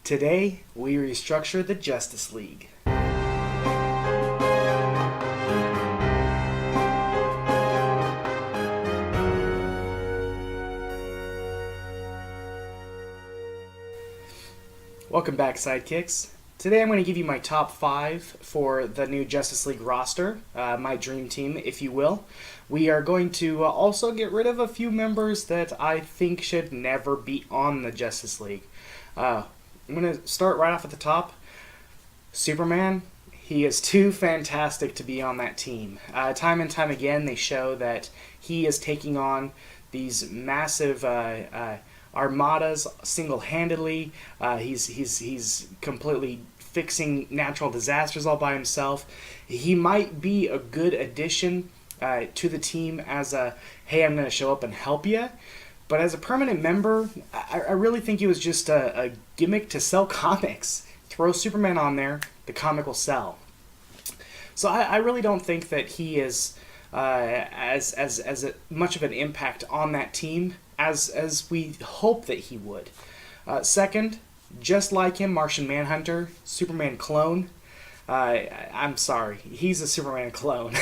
Today, we restructure the Justice League. Welcome back, Sidekicks. Today I'm going to give you my top 5 for the new Justice League roster, my dream team, if you will. We are going to also get rid of a few members that I think should never be on the Justice League. I'm going to start right off at the top. Superman, he is too fantastic to be on that team. Time and time again, they show that he is taking on these massive armadas single-handedly. He's completely fixing natural disasters all by himself. He might be a good addition to the team as a, hey, I'm going to show up and help you. But as a permanent member, I really think he was just a gimmick to sell comics. Throw Superman on there, the comic will sell. So I really don't think that he is as much of an impact on that team as we hope that he would. Second, just like him, Martian Manhunter, Superman clone. I'm sorry, he's a Superman clone.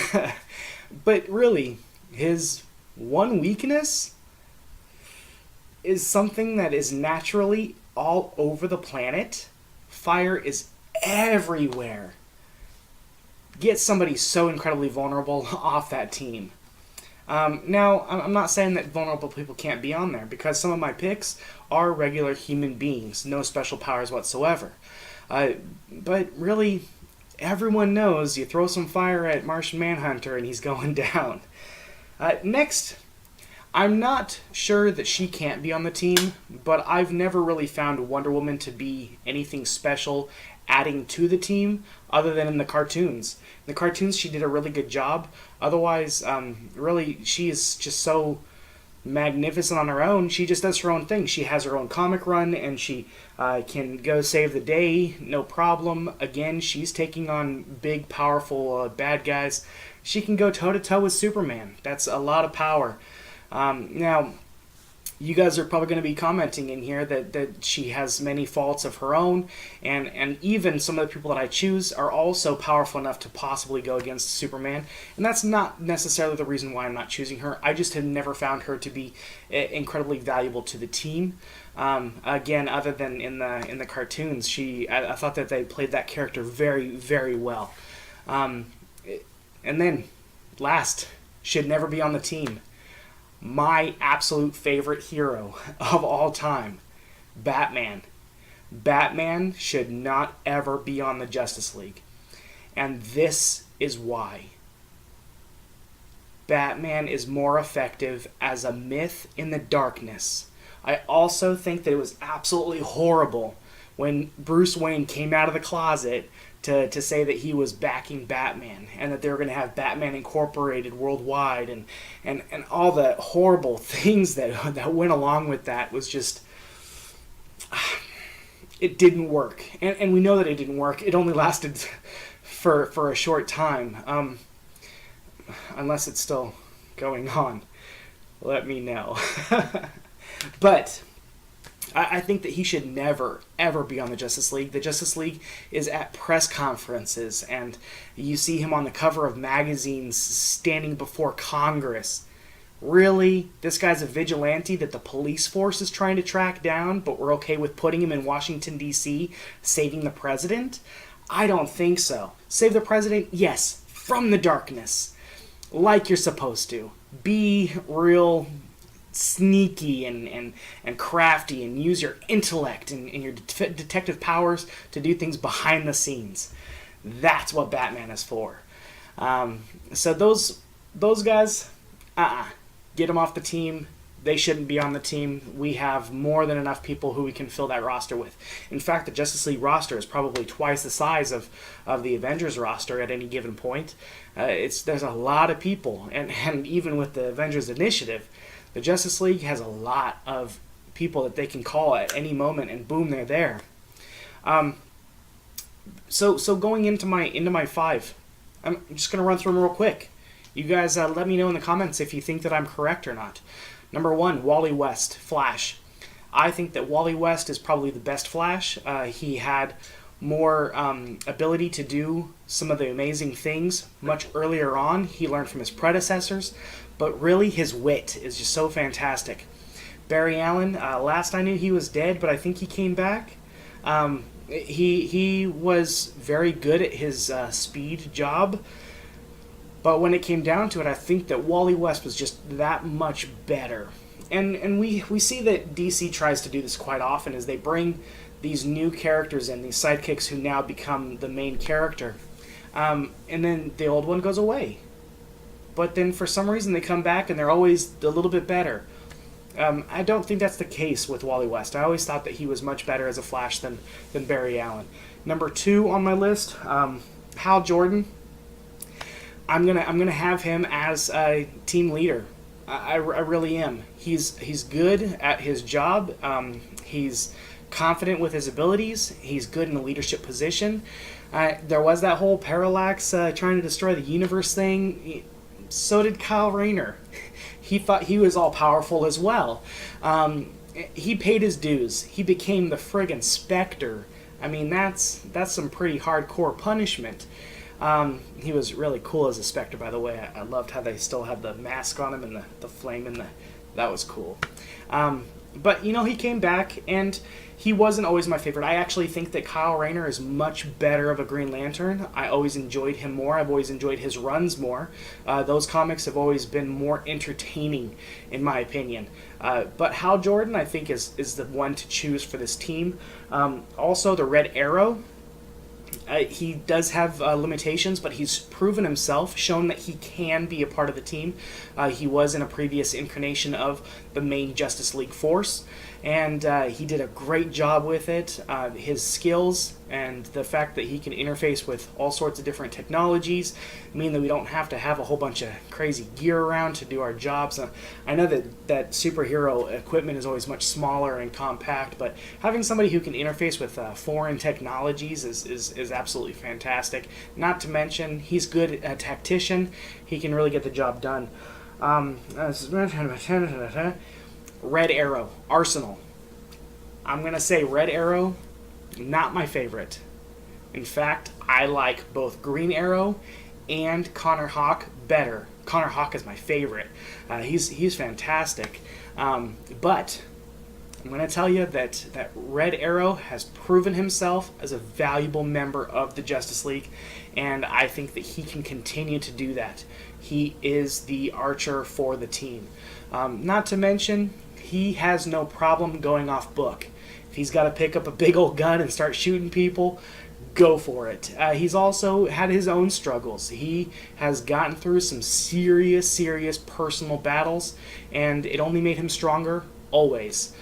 But really, his one weakness is something that is naturally all over the planet. Fire is everywhere. Get somebody so incredibly vulnerable off that team. Now, I'm not saying that vulnerable people can't be on there, because some of my picks are regular human beings, no special powers whatsoever. But really, everyone knows you throw some fire at Martian Manhunter and he's going down. Next, I'm not sure that she can't be on the team, but I've never really found Wonder Woman to be anything special adding to the team other than in the cartoons. In the cartoons, she did a really good job. Otherwise, really, she is just so magnificent on her own. She just does her own thing. She has her own comic run, and she can go save the day, no problem. Again, she's taking on big, powerful bad guys. She can go toe-to-toe with Superman. That's a lot of power. Now, you guys are probably going to be commenting in here that she has many faults of her own, and even some of the people that I choose are also powerful enough to possibly go against Superman, and that's not necessarily the reason why I'm not choosing her. I just have never found her to be incredibly valuable to the team. Again, other than in the cartoons, I thought that they played that character very, very well. And then, last, should never be on the team. My absolute favorite hero of all time, Batman. Batman should not ever be on the Justice League. And this is why. Batman is more effective as a myth in the darkness. I also think that it was absolutely horrible when Bruce Wayne came out of the closet to say that he was backing Batman and that they were going to have Batman Incorporated worldwide, and all the horrible things that went along with that was just... It didn't work. And we know that it didn't work. It only lasted for a short time. Unless it's still going on. Let me know. But I think that he should never, ever be on the Justice League. The Justice League is at press conferences, and you see him on the cover of magazines standing before Congress. Really? This guy's a vigilante that the police force is trying to track down, but we're okay with putting him in Washington, D.C., saving the president? I don't think so. Save the president? Yes, from the darkness. Like you're supposed to. Be real sneaky and crafty, and use your intellect and your detective powers to do things behind the scenes. That's what Batman is for. So those guys, get them off the team. They shouldn't be on the team. We have more than enough people who we can fill that roster with. In fact, the Justice League roster is probably twice the size of the Avengers roster at any given point. There's a lot of people, and even with the Avengers Initiative, the Justice League has a lot of people that they can call at any moment, and boom, they're there. So going into my 5, I'm just going to run through them real quick. You guys let me know in the comments if you think that I'm correct or not. Number 1, Wally West, Flash. I think that Wally West is probably the best Flash. He had more ability to do some of the amazing things much earlier on. He learned from his predecessors, but really his wit is just so fantastic. Barry Allen, last I knew he was dead, but I think he came back. He was very good at his speed job, but when it came down to it, I think that Wally West was just that much better. And we see that DC tries to do this quite often, as they bring these new characters in, these sidekicks who now become the main character. And then the old one goes away. But then for some reason they come back and they're always a little bit better. I don't think that's the case with Wally West. I always thought that he was much better as a Flash than Barry Allen. Number 2 on my list, Hal Jordan. I'm gonna have him as a team leader. I really am. He's good at his job. He's confident with his abilities. He's good in a leadership position. There was that whole Parallax trying to destroy the universe thing. So did Kyle Rayner. He thought he was all powerful as well. He paid his dues. He became the friggin' Spectre. I mean, that's some pretty hardcore punishment. He was really cool as a Spectre, by the way. I loved how they still had the mask on him and the flame and that was cool. But, you know, he came back, and he wasn't always my favorite. I actually think that Kyle Rayner is much better of a Green Lantern. I always enjoyed him more. I've always enjoyed his runs more. Those comics have always been more entertaining, in my opinion. But Hal Jordan, I think, is the one to choose for this team. Also, the Red Arrow. He does have limitations, but he's proven himself, shown that he can be a part of the team. He was in a previous incarnation of the main Justice League force, and he did a great job with it. His skills and the fact that he can interface with all sorts of different technologies mean that we don't have to have a whole bunch of crazy gear around to do our jobs. I know that superhero equipment is always much smaller and compact, but having somebody who can interface with foreign technologies is absolutely fantastic. Not to mention, he's good at a tactician. He can really get the job done. Red Arrow, Arsenal. I'm going to say Red Arrow, not my favorite. In fact, I like both Green Arrow and Connor Hawke better. Connor Hawke is my favorite. He's fantastic. But I'm going to tell you that Red Arrow has proven himself as a valuable member of the Justice League, and I think that he can continue to do that. He is the archer for the team. Not to mention, he has no problem going off book. If he's got to pick up a big old gun and start shooting people, go for it. He's also had his own struggles. He has gotten through some serious personal battles, and it only made him stronger, always.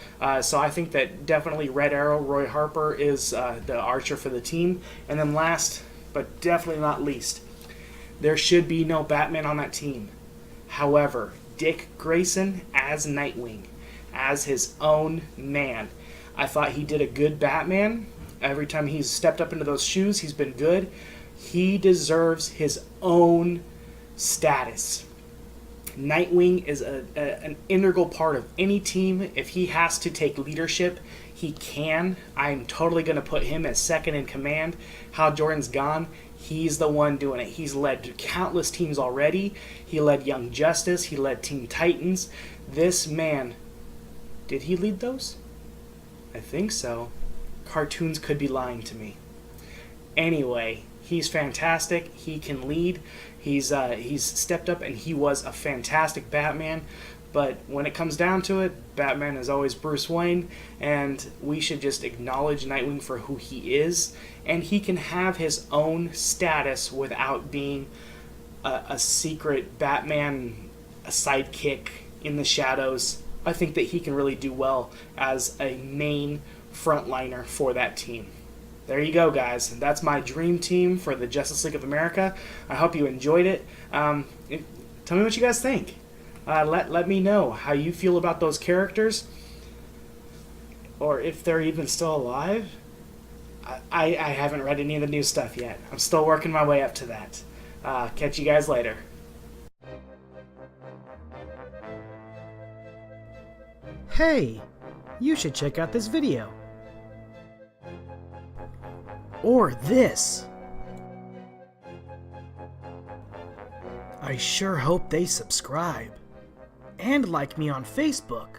So I think that definitely Red Arrow, Roy Harper, is the archer for the team. And then last, but definitely not least, there should be no Batman on that team. However, Dick Grayson as Nightwing, as his own man. I thought he did a good Batman. Every time he's stepped up into those shoes, he's been good. He deserves his own status. Nightwing is an integral part of any team. If he has to take leadership, he can. I'm totally going to put him as second in command. Hal Jordan's gone. He's the one doing it. He's led countless teams already. He led Young Justice. He led Teen Titans. This man, did he lead those? I think so. Cartoons could be lying to me. Anyway, he's fantastic. He can lead. He's stepped up, and he was a fantastic Batman. But when it comes down to it, Batman is always Bruce Wayne, and we should just acknowledge Nightwing for who he is. And he can have his own status without being a secret Batman, a sidekick in the shadows. I think that he can really do well as a main frontliner for that team. There you go, guys. That's my dream team for the Justice League of America. I hope you enjoyed it. Tell me what you guys think. Let me know how you feel about those characters, or if they're even still alive. I haven't read any of the new stuff yet. I'm still working my way up to that. Catch you guys later. Hey, you should check out this video. Or this. I sure hope they subscribe. And like me on Facebook.